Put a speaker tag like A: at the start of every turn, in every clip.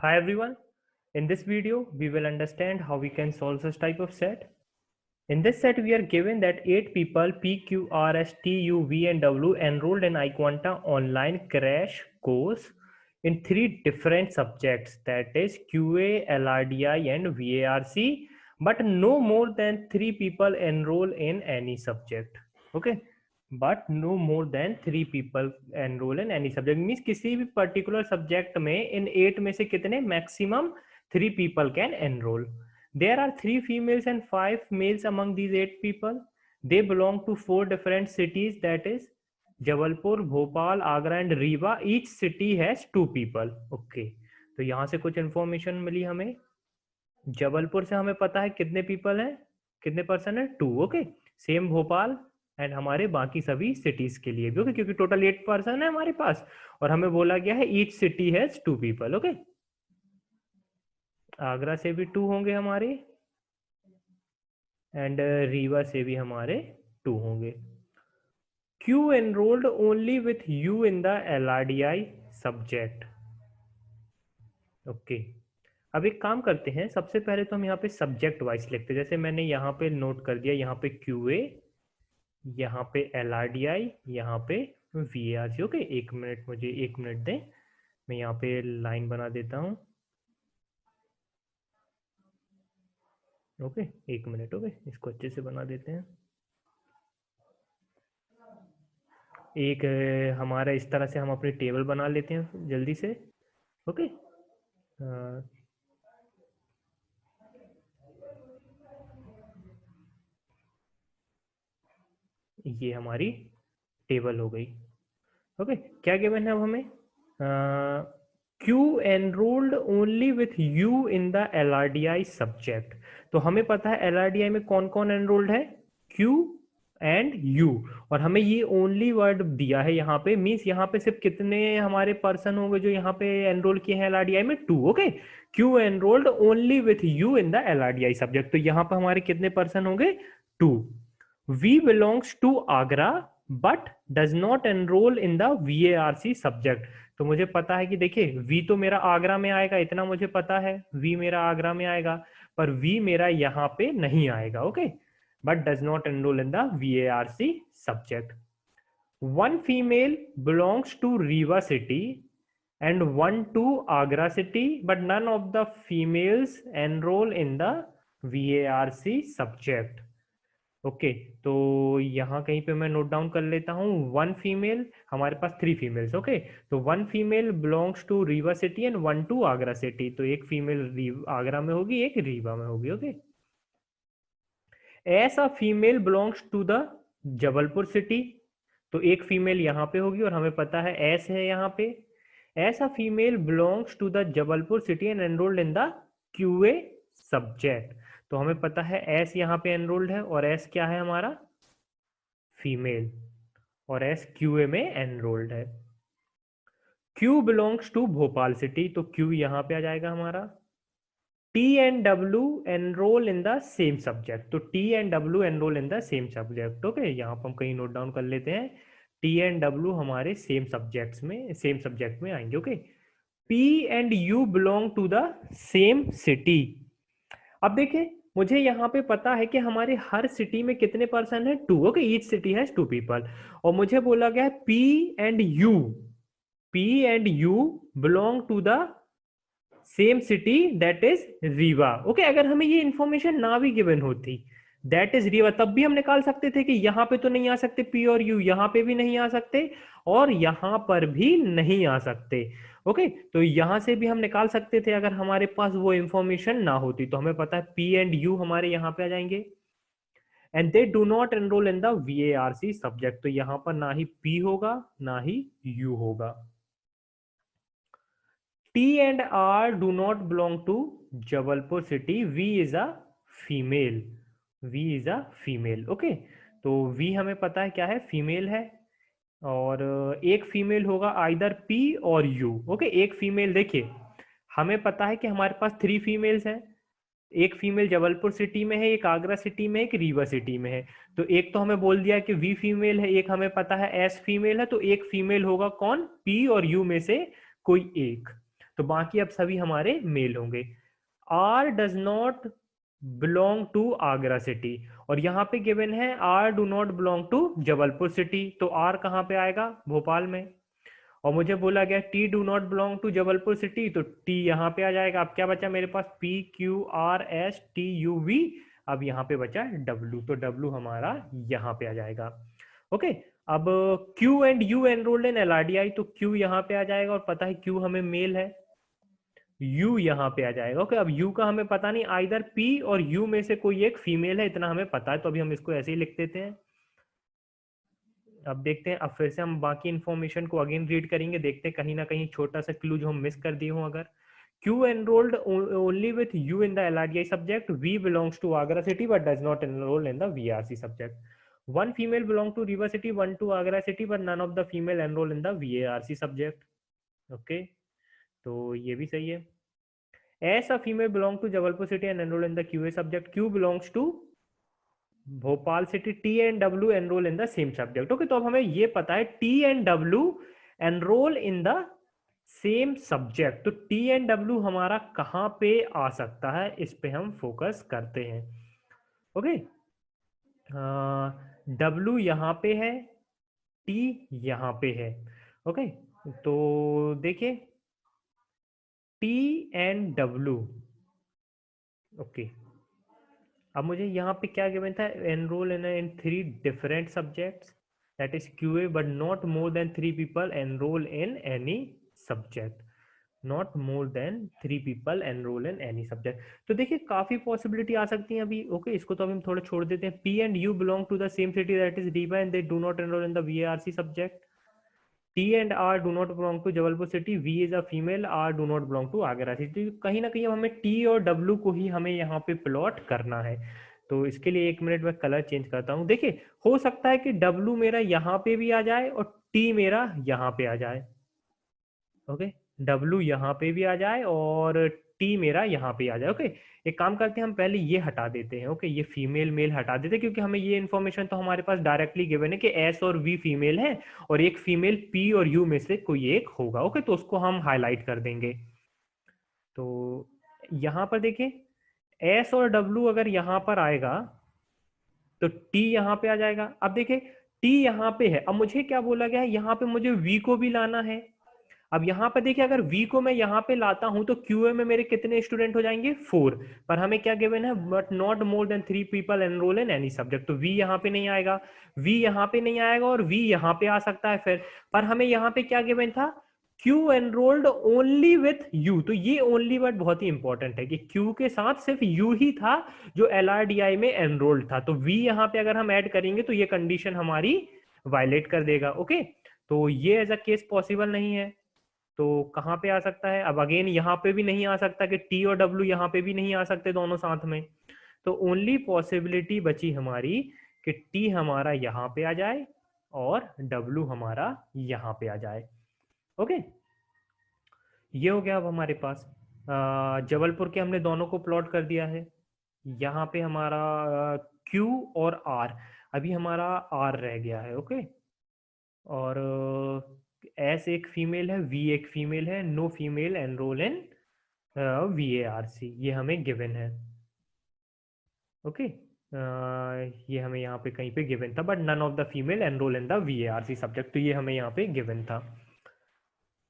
A: Hi everyone. In this video, we will understand how we can solve such type of set. In this set, we are given that 8 people P, Q, R, S, T, U, V and W enrolled in iQuanta online crash course in 3 different subjects, that is QA, LRDI and VARC, but no more than 3 people enroll in any subject. Okay. But no more than 3 people enroll in any subject means किसी भी particular subject में इन 8 में से कितने maximum 3 people can enrol. There are 3 females and 5 males among these 8 people. They belong to 4 different cities, that is Jabalpur, Bhopal, Agra and Rewa. Each city has 2 people. Okay. तो यहाँ से कुछ information मिली हमें. जबलपुर से हमें पता है कितने पीपल हैं, कितने पर्सन है, 2. ओके. सेम भोपाल एंड हमारे बाकी सभी सिटीज के लिए भी. ओके, क्योंकि टोटल 8 पर्सन है हमारे पास और हमें बोला गया है each city has 2 people. Okay. Agra से भी 2 होंगे हमारे एंड रीवा से भी हमारे 2 होंगे. Q enrolled only with U in the LRDI subject. Okay. अब एक काम करते हैं, सबसे पहले तो हम यहाँ पे सब्जेक्ट वाइज लिखते हैं. जैसे मैंने यहाँ पे नोट कर दिया, यहाँ पे QA, यहाँ पे LRDI, यहाँ पे VARC. ओके. 1 मिनट, मुझे 1 मिनट दें, मैं यहाँ पे लाइन बना देता हूँ. ओके. 1 मिनट. ओके, इसको अच्छे से बना देते हैं. एक हमारा इस तरह से हम अपनी टेबल बना लेते हैं जल्दी से. ओके. ये हमारी टेबल हो गई. ओके. क्या गिवन है अब हमें? Q enrolled only with U in the LRDI subject. तो हमें पता है LRDI में कौन कौन एनरोल्ड है, Q एंड U, और हमें ये ओनली वर्ड दिया है यहाँ पे. मीन्स यहाँ पे सिर्फ कितने हमारे पर्सन होंगे जो यहाँ पे एनरोल किए हैं LRDI में? 2. Okay. Q enrolled only with U in the LRDI subject. तो यहाँ पे हमारे कितने पर्सन होंगे? 2. V belongs to Agra but does not enroll in the VARC subject. तो मुझे पता है कि देखिए V तो मेरा आगरा में आएगा, इतना मुझे पता है. V मेरा आगरा में आएगा, पर V मेरा यहाँ पे नहीं आएगा. Okay. but does not enroll in the VARC subject. One female belongs to Rewa city and one to Agra city, but none of the females enroll in the VARC subject. Okay. तो यहाँ कहीं पे मैं note down कर लेता हूँ. 1 female, हमारे पास 3 females. Okay. तो 1 female belongs to Rewa city and 1 to Agra city. तो एक फीमेल आगरा में होगी, एक रीवा में होगी. Okay. As a female belongs to the Jabalpur city. तो एक फीमेल यहाँ पे होगी और हमें पता है एस है यहाँ पे. As a female belongs to the Jabalpur city and enrolled in the QA subject. तो हमें पता है एस यहाँ पे एनरोल्ड है और एस क्या है हमारा? फीमेल. और एस क्यूए में एनरोल्ड है. Q belongs to Bhopal city. तो क्यू यहाँ पे आ जाएगा हमारा. T and W enroll in the same subject. तो T and W enroll in the same subject. Okay. यहाँ पर हम कहीं नोट डाउन कर लेते हैं. T and W हमारे सेम सब्जेक्ट्स में, सेम सब्जेक्ट में आएंगे. Okay. P and U belong to the same city. अब देखिए, मुझे यहाँ पे पता है कि हमारे हर सिटी में कितने पर्सन है? 2. Okay. Each city has 2 people. और मुझे बोला गया है P and U belong to the same city, that is Rewa. Okay. अगर हमें ये इंफॉर्मेशन ना भी गिवन होती, दैट इज रीवा, तब भी हम निकाल सकते थे कि यहाँ पे तो नहीं आ सकते पी और यू, यहाँ पे भी नहीं आ सकते और यहाँ पर भी नहीं आ सकते. ओके. तो यहां से भी हम निकाल सकते थे अगर हमारे पास वो इंफॉर्मेशन ना होती. तो हमें पता है पी एंड यू हमारे यहाँ पे आ जाएंगे. And they do not enrol in the VARC subject. तो यहाँ पर ना ही पी होगा ना ही यू होगा. T and R do not belong to Jabalpur city. V is a female. V is a female. Okay. तो V हमें पता है क्या है? फीमेल है. और एक फीमेल होगा आइदर P और U. ओके. एक फीमेल, देखिए हमें पता है कि हमारे पास 3 फीमेल्स हैं. एक फीमेल जबलपुर सिटी में है, एक आगरा सिटी में, एक रीवा सिटी में है. तो एक तो हमें बोल दिया कि V फीमेल है, एक हमें पता है S फीमेल है. तो एक फीमेल होगा कौन? P और U में से कोई एक. तो बाकी अब सभी हमारे मेल होंगे। R does not belong to Agra city, और यहाँ पे गिवन है R do not belong to Jabalpur city, तो आर कहाँ पे आएगा, भोपाल में। और मुझे बोला गया T do not belong to Jabalpur city, तो टी यहाँ पे आ जाएगा। अब क्या बचा मेरे पास, P Q R S T U V, अब यहाँ पे बचा डब्ल्यू, तो डब्ल्यू हमारा यहाँ पे आ जाएगा। ओके, अब Q and you enrolled in LRDI, तो क्यू यहाँ पे आ जाएगा, और पता है क्यू हमें मेल है, यू यहाँ पे आ जाएगा। ओके, अब यू का हमें पता नहीं, आइदर पी और यू में से कोई एक फीमेल है, इतना हमें पता है, तो अभी हम इसको ऐसे ही लिख देते हैं। अब देखते हैं, अब फिर से हम बाकी इंफॉर्मेशन को अगेन रीड करेंगे, देखते हैं कहीं ना कहीं छोटा सा क्लू जो हम मिस कर दिए हों। अगर Q enrolled only with U in the LRDI subject, V belongs to Agra city but does not enroll in the VRC subject. One female belong to Riva city, one to Agra city, but none of the female enroll in the VARC subject. Okay, तो ये भी सही है। As a female belong to Jabalpur city and enroll in the QA subject, Q belongs to Bhopal city, T and W enrol in the same subject. Okay, तो अब हमें ये पता है T and W enrol in the same subject, तो T and W हमारा कहां पे आ सकता है, इस पे हम फोकस करते हैं। ओके, डब्ल्यू यहां पे है, टी यहां पे है। ओके, तो देखिए टी एंड डब्ल्यू। ओके, अब मुझे यहाँ पे क्या गिवन था, enrol in 3 different subjects, that is QA, but not more than 3 people enrol in any subject, not more than 3 people enrol in any subject. तो देखिए काफी पॉसिबिलिटी आ सकती है अभी। ओके, इसको तो अभी हम थोड़ा छोड़ देते हैं। P and U belong to the same city, that is Rewa, and they do not enrol in the VRC subject. T and R do not belong to Jabalpur city, V is a female, R do not belong to Agra city. कहीं ना कहीं हमें T और W को ही हमें यहाँ पे plot करना है, तो इसके लिए 1 मिनट में कलर चेंज करता हूँ। देखिए हो सकता है कि W मेरा यहाँ पे भी आ जाए और T मेरा यहाँ पे आ जाए। ओके, W यहाँ पे भी आ जाए और T मेरा यहाँ पे आ जाए। ओके, एक काम करते हैं, हम पहले ये हटा देते हैं। ओके, ये फीमेल मेल हटा देते हैं, क्योंकि हमें ये इन्फॉर्मेशन तो हमारे पास डायरेक्टली गिवन है कि S और V फीमेल है और एक फीमेल P और U में से कोई एक होगा। ओके, तो उसको हम हाईलाइट कर देंगे। तो यहाँ पर देखिए S और W अगर यहाँ पर आएगा तो T यहाँ पे आ जाएगा। अब देखिए T यहाँ पे है, अब मुझे क्या बोला गया है, यहाँ पे मुझे V को भी लाना है। अब यहाँ पर देखिए अगर V को मैं यहाँ पे लाता हूं तो QA में मेरे कितने स्टूडेंट हो जाएंगे, 4, पर हमें क्या गिवन है, but not more than 3 people enrol in any subject, तो V यहाँ पे नहीं आएगा, V यहाँ पे नहीं आएगा और V यहाँ पे आ सकता है फिर, पर हमें यहाँ पे क्या गिवन था, Q enrolled only with U, तो ये ओनली वर्ड बहुत ही इंपॉर्टेंट है कि Q के साथ सिर्फ U ही था जो LRDI में एनरोल्ड था, तो V यहाँ पे अगर हम ऐड करेंगे तो ये कंडीशन हमारी वायलेट कर देगा। ओके, तो ये एज अ केस पॉसिबल नहीं है, तो कहाँ पे आ सकता है, अब अगेन यहाँ पे भी नहीं आ सकता कि टी और डब्ल्यू यहाँ पे भी नहीं आ सकते दोनों साथ में, तो ओनली पॉसिबिलिटी बची हमारी कि टी हमारा यहाँ पे आ जाए और डब्ल्यू हमारा यहाँ पे आ जाए। ओके, ये हो गया। अब हमारे पास जबलपुर के हमने दोनों को प्लॉट कर दिया है। यहाँ पे हमारा क्यू और आर, अभी हमारा आर रह गया है। ओके, और एस एक फीमेल है, वी एक फीमेल है, नो फीमेल एनरोल इन VARC, ये हमें गिवन है। ओके, ये हमें यहाँ पे कहीं पे गिवन था, but none of the female enrol in the VARC subject, तो ये हमें यहाँ पे गिवन था।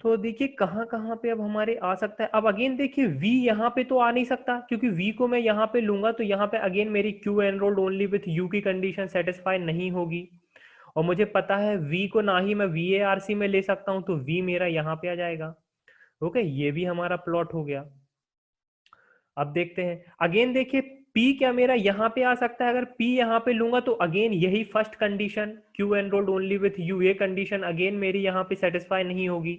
A: तो देखिए कहाँ कहाँ पे अब हमारे आ सकता है। अब अगेन देखिए V यहाँ पे तो आ नहीं सकता, क्योंकि V को मैं यहाँ पे लूंगा तो यहाँ पे अगेन मेरी Q enrolled only with U की कंडीशन सेटिस्फाई नहीं होगी, और मुझे पता है V को ना ही मैं VARC में ले सकता हूं, तो V मेरा यहाँ पे आ जाएगा। ओके, ये भी हमारा प्लॉट हो गया। अब देखते हैं अगेन, देखिए P क्या मेरा यहाँ पे आ सकता है, अगर P यहाँ पे लूंगा तो अगेन यही first condition Q enrolled only with U, ये कंडीशन अगेन मेरी यहाँ पे सेटिस्फाई नहीं होगी,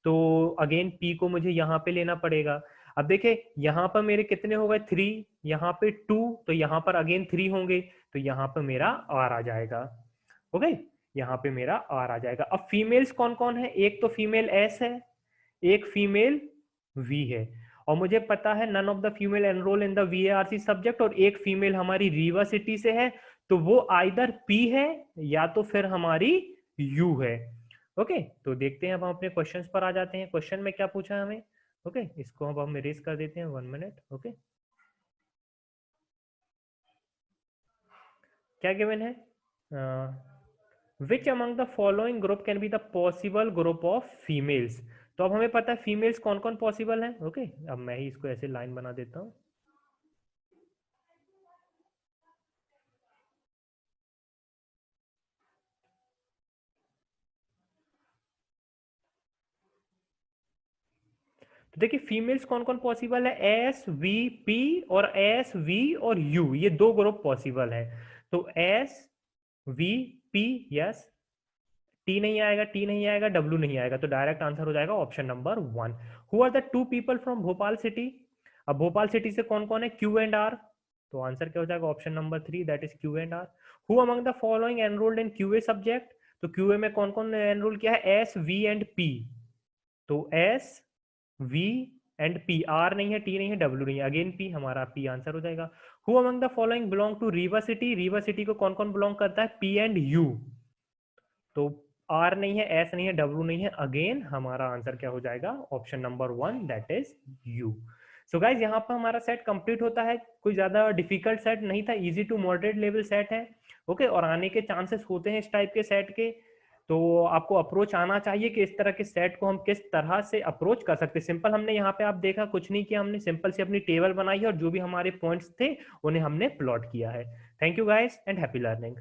A: तो अगेन P को मुझे यहाँ पे लेना पड़ेगा। अब देखिए यहाँ पर मेरे कितने हो गए, 3, यहाँ पे 2, तो यहाँ पर अगेन 3 होंगे, तो यहाँ पर मेरा R आ जाएगा। ओके, यहाँ पे मेरा R आ जाएगा। अब फीमेल्स कौन कौन है, एक तो फीमेल S है, एक फीमेल V है, और मुझे पता है none of the female enrol in the VARC subject, और एक फीमेल हमारी रीवा सिटी से है, तो वो आइदर P है या तो फिर हमारी U है। ओके, तो देखते हैं, अब हम अपने क्वेश्चंस पर आ जाते हैं। क्वेश्चन में क्या पूछा है हमें, ओके, इसको अब हम इरेज कर देते हैं 1 मिनट। ओके, क्या गिवन है? Which among the following group can be the possible group of females. तो अब हमें पता है फीमेल्स कौन कौन पॉसिबल है। ओके, अब मैं ही इसको ऐसे लाइन बना देता हूँ। तो देखिए फीमेल्स कौन कौन पॉसिबल है, एस वी पी और एस वी और यू, ये दो ग्रुप पॉसिबल है। तो S V P, yes, T नहीं आएगा, टी नहीं आएगा, डब्ल्यू नहीं आएगा, तो डायरेक्ट आंसर हो जाएगा option number 1। Who are the two people from Bhopal city. अब भोपाल सिटी से कौन कौन है, क्यू एंड आर, तो आंसर क्या हो जाएगा option number 3, that is Q and R. Who among the following enrolled in QA subject, तो क्यूए में कौन कौन एनरोल किया है, एस वी एंड पी, तो S V and P, R नहीं है, टी नहीं है, डब्ल्यू नहीं है, अगेन पी, हमारा पी आंसर हो जाएगा। Who among the following belong to Rewa city, Rewa city को कौन कौन बिलोंग करता है, पी एंड यू, तो आर नहीं है, एस नहीं है, डब्ल्यू नहीं है, अगेन हमारा आंसर क्या हो जाएगा option number 1, that is you. So guys यहाँ पर हमारा सेट कंप्लीट होता है, कोई ज्यादा डिफिकल्ट सेट नहीं था, easy to moderate level set है। ओके, और आने के चांसेस होते हैं इस टाइप के सेट के, तो आपको अप्रोच आना चाहिए कि इस तरह के सेट को हम किस तरह से अप्रोच कर सकते हैं। सिंपल हमने यहाँ पे आप देखा कुछ नहीं किया, हमने सिंपल से अपनी टेबल बनाई है और जो भी हमारे पॉइंट्स थे उन्हें हमने प्लॉट किया है। Thank you guys and happy learning.